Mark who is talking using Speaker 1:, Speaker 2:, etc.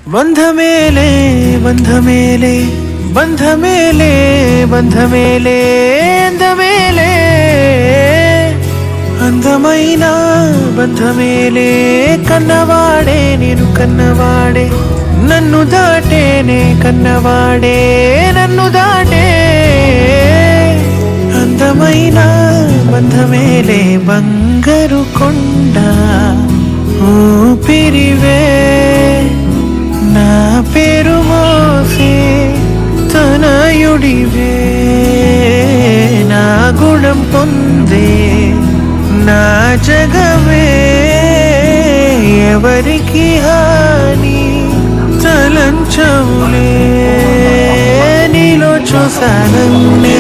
Speaker 1: ಬಂಧ ಮೇಲೆ ಬಂಧ ಮೇಲೆ ಬಂಧ ಮೇಲೆ ಬಂಧ ಮೇಲೆ ಅಂದ ಮೇಲೆ అందమైన బంధ మేలే కన్నవాడే నేను కన్నవాడే నన్ను దాటేనే కన్నవాడే నన్ను దాటే అందమైన బంధ మేలే బంగారు కొండ ఊపిరివే నా పేరు మోసే తనయుడివే నా గుణం పొందే నా జగమే ఎవరికి హాని తలంచవులే నీలో చూసానన్నే